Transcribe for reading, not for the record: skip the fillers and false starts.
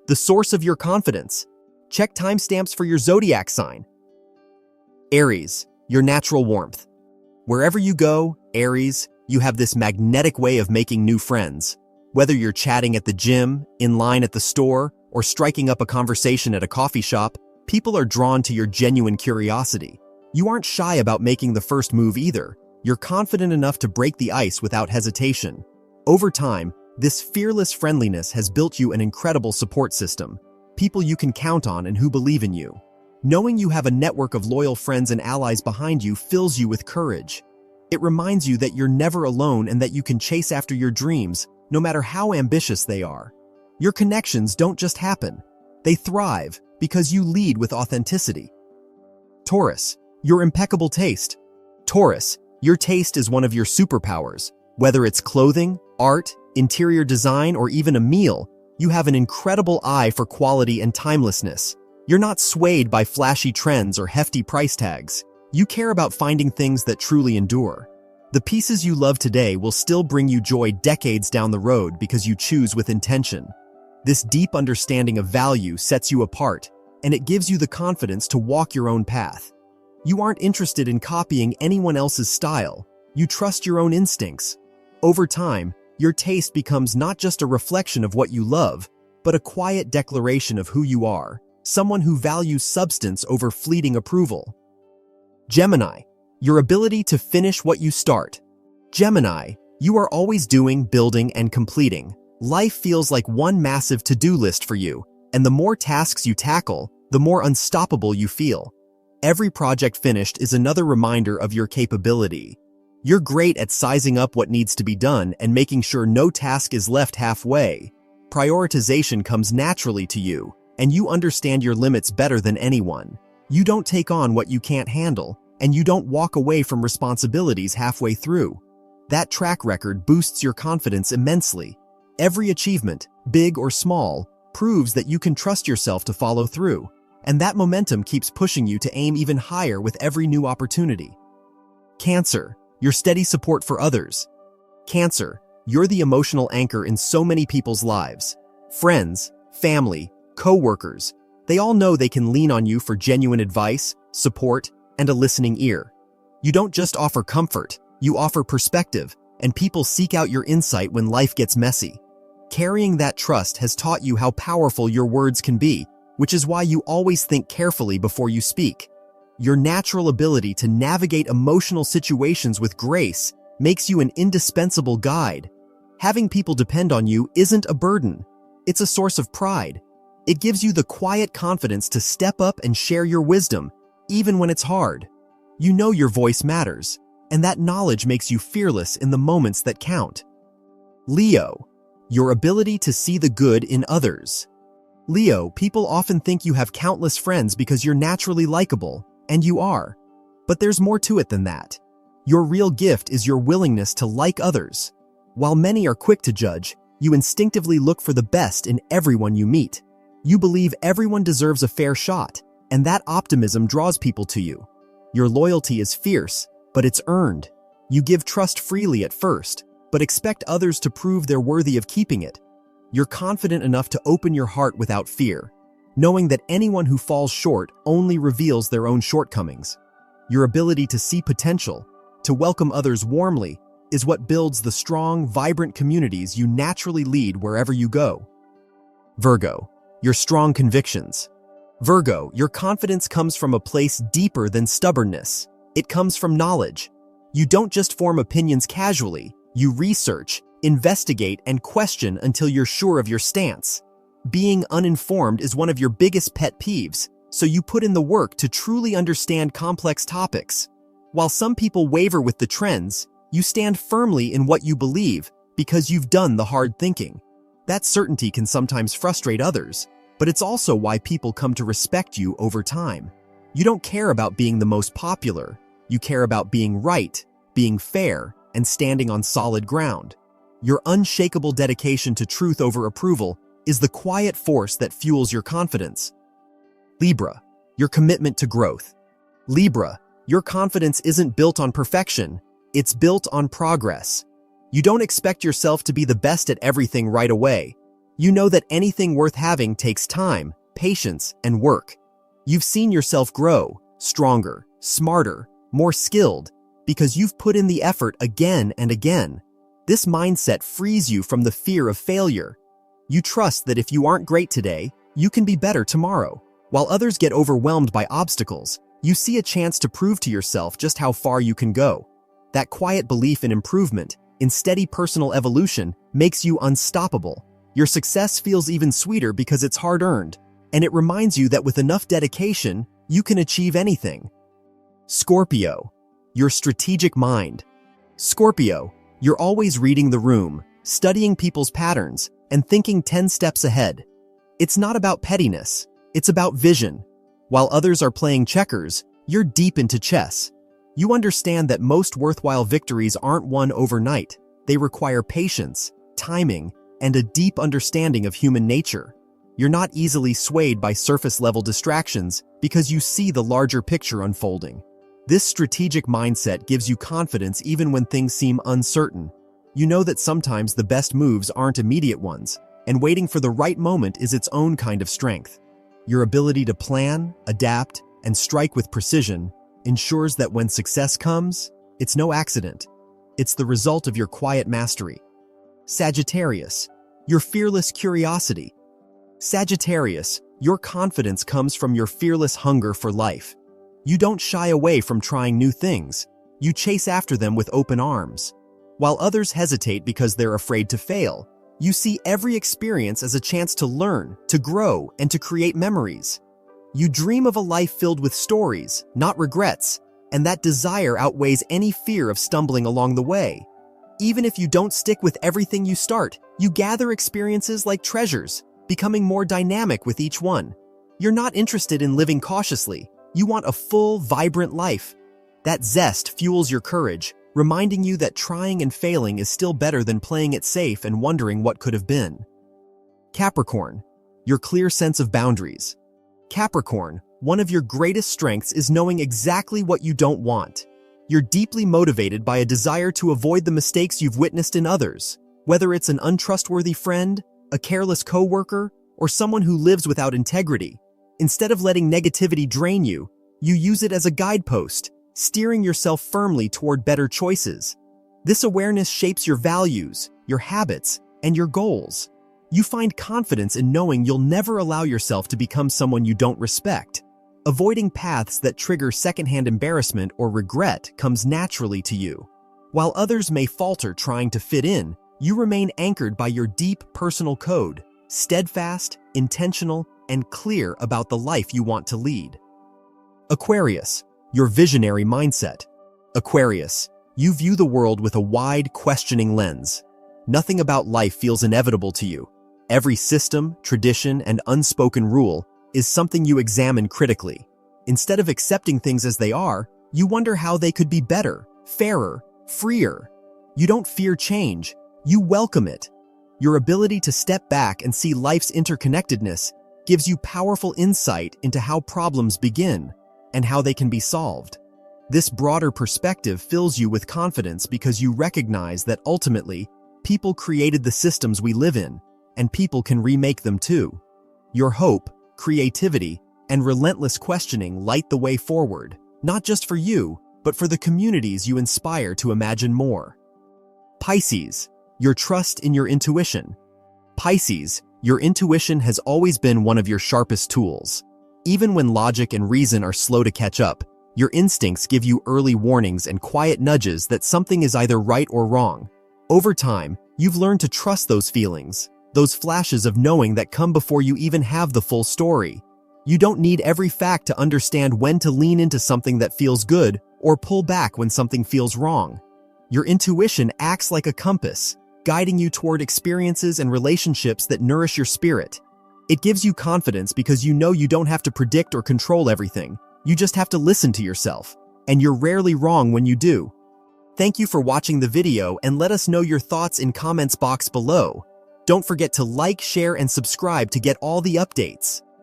the source of your confidence. Check timestamps for your zodiac sign. Aries, your natural warmth. Wherever you go, Aries, you have this magnetic way of making new friends. Whether you're chatting at the gym, in line at the store, or striking up a conversation at a coffee shop, people are drawn to your genuine curiosity. You aren't shy about making the first move either. You're confident enough to break the ice without hesitation. Over time, this fearless friendliness has built you an incredible support system. People you can count on and who believe in you. Knowing you have a network of loyal friends and allies behind you fills you with courage. It reminds you that you're never alone and that you can chase after your dreams, no matter how ambitious they are. Your connections don't just happen. They thrive because you lead with authenticity. Taurus, your impeccable taste. Taurus, your taste is one of your superpowers. Whether it's clothing, art, interior design, or even a meal, you have an incredible eye for quality and timelessness. You're not swayed by flashy trends or hefty price tags. You care about finding things that truly endure. The pieces you love today will still bring you joy decades down the road because you choose with intention. This deep understanding of value sets you apart, and it gives you the confidence to walk your own path. You aren't interested in copying anyone else's style. You trust your own instincts. Over time, your taste becomes not just a reflection of what you love, but a quiet declaration of who you are, someone who values substance over fleeting approval. Gemini, your ability to finish what you start. Gemini, you are always doing, building, and completing. Life feels like one massive to-do list for you, and the more tasks you tackle, the more unstoppable you feel. Every project finished is another reminder of your capability. You're great at sizing up what needs to be done and making sure no task is left halfway. Prioritization comes naturally to you, and you understand your limits better than anyone. You don't take on what you can't handle, and you don't walk away from responsibilities halfway through. That track record boosts your confidence immensely. Every achievement, big or small, proves that you can trust yourself to follow through, and that momentum keeps pushing you to aim even higher with every new opportunity. Cancer, your steady support for others. Cancer, you're the emotional anchor in so many people's lives. Friends, family, co-workers, they all know they can lean on you for genuine advice, support, and a listening ear. You don't just offer comfort, you offer perspective, and people seek out your insight when life gets messy. Carrying that trust has taught you how powerful your words can be, which is why you always think carefully before you speak. Your natural ability to navigate emotional situations with grace makes you an indispensable guide. Having people depend on you isn't a burden. It's a source of pride. It gives you the quiet confidence to step up and share your wisdom, even when it's hard. You know your voice matters, and that knowledge makes you fearless in the moments that count. Leo, your ability to see the good in others. Leo, people often think you have countless friends because you're naturally likable, and you are. But there's more to it than that. Your real gift is your willingness to like others. While many are quick to judge, you instinctively look for the best in everyone you meet. You believe everyone deserves a fair shot, and that optimism draws people to you. Your loyalty is fierce, but it's earned. You give trust freely at first, but expect others to prove they're worthy of keeping it. You're confident enough to open your heart without fear, knowing that anyone who falls short only reveals their own shortcomings. Your ability to see potential, to welcome others warmly, is what builds the strong, vibrant communities you naturally lead wherever you go. Virgo, your strong convictions. Virgo, your confidence comes from a place deeper than stubbornness. It comes from knowledge. You don't just form opinions casually. You research, investigate, and question until you're sure of your stance. Being uninformed is one of your biggest pet peeves, so you put in the work to truly understand complex topics. While some people waver with the trends, you stand firmly in what you believe because you've done the hard thinking. That certainty can sometimes frustrate others, but it's also why people come to respect you over time. You don't care about being the most popular. You care about being right, being fair, and standing on solid ground. Your unshakable dedication to truth over approval is the quiet force that fuels your confidence. Libra, your commitment to growth. Libra, your confidence isn't built on perfection, it's built on progress. You don't expect yourself to be the best at everything right away. You know that anything worth having takes time, patience, and work. You've seen yourself grow, stronger, smarter, more skilled, because you've put in the effort again and again. This mindset frees you from the fear of failure. You trust that if you aren't great today, you can be better tomorrow. While others get overwhelmed by obstacles, you see a chance to prove to yourself just how far you can go. That quiet belief in improvement, in steady personal evolution, makes you unstoppable. Your success feels even sweeter because it's hard-earned, and it reminds you that with enough dedication, you can achieve anything. Scorpio, your strategic mind. Scorpio, you're always reading the room, studying people's patterns, and thinking 10 steps ahead. It's not about pettiness, it's about vision. While others are playing checkers, you're deep into chess. You understand that most worthwhile victories aren't won overnight. They require patience, timing, and a deep understanding of human nature. You're not easily swayed by surface-level distractions because you see the larger picture unfolding. This strategic mindset gives you confidence even when things seem uncertain. You know that sometimes the best moves aren't immediate ones, and waiting for the right moment is its own kind of strength. Your ability to plan, adapt, and strike with precision ensures that when success comes, it's no accident. It's the result of your quiet mastery. Sagittarius, your fearless curiosity. Sagittarius, your confidence comes from your fearless hunger for life. You don't shy away from trying new things. You chase after them with open arms. While others hesitate because they're afraid to fail, you see every experience as a chance to learn, to grow, and to create memories. You dream of a life filled with stories, not regrets, and that desire outweighs any fear of stumbling along the way. Even if you don't stick with everything you start, you gather experiences like treasures, becoming more dynamic with each one. You're not interested in living cautiously. You want a full, vibrant life. That zest fuels your courage, reminding you that trying and failing is still better than playing it safe and wondering what could have been. Capricorn, your clear sense of boundaries. Capricorn, one of your greatest strengths is knowing exactly what you don't want. You're deeply motivated by a desire to avoid the mistakes you've witnessed in others, whether it's an untrustworthy friend, a careless coworker, or someone who lives without integrity. Instead of letting negativity drain you, you use it as a guidepost, steering yourself firmly toward better choices. This awareness shapes your values, your habits, and your goals. You find confidence in knowing you'll never allow yourself to become someone you don't respect. Avoiding paths that trigger secondhand embarrassment or regret comes naturally to you. While others may falter trying to fit in, you remain anchored by your deep personal code, steadfast, intentional, and clear about the life you want to lead. Aquarius, your visionary mindset. Aquarius, you view the world with a wide, questioning lens. Nothing about life feels inevitable to you. Every system, tradition, and unspoken rule is something you examine critically. Instead of accepting things as they are, you wonder how they could be better, fairer, freer. You don't fear change, you welcome it. Your ability to step back and see life's interconnectedness gives you powerful insight into how problems begin and how they can be solved. This broader perspective fills you with confidence because you recognize that ultimately, people created the systems we live in, and people can remake them too. Your hope, creativity, and relentless questioning light the way forward, not just for you, but for the communities you inspire to imagine more. Pisces, your trust in your intuition. Pisces, your intuition has always been one of your sharpest tools. Even when logic and reason are slow to catch up, your instincts give you early warnings and quiet nudges that something is either right or wrong. Over time, you've learned to trust those feelings, those flashes of knowing that come before you even have the full story. You don't need every fact to understand when to lean into something that feels good or pull back when something feels wrong. Your intuition acts like a compass, guiding you toward experiences and relationships that nourish your spirit. It gives you confidence because you know you don't have to predict or control everything. You just have to listen to yourself, and you're rarely wrong when you do. Thank you for watching the video, and let us know your thoughts in comments box below. Don't forget to like, share, and subscribe to get all the updates.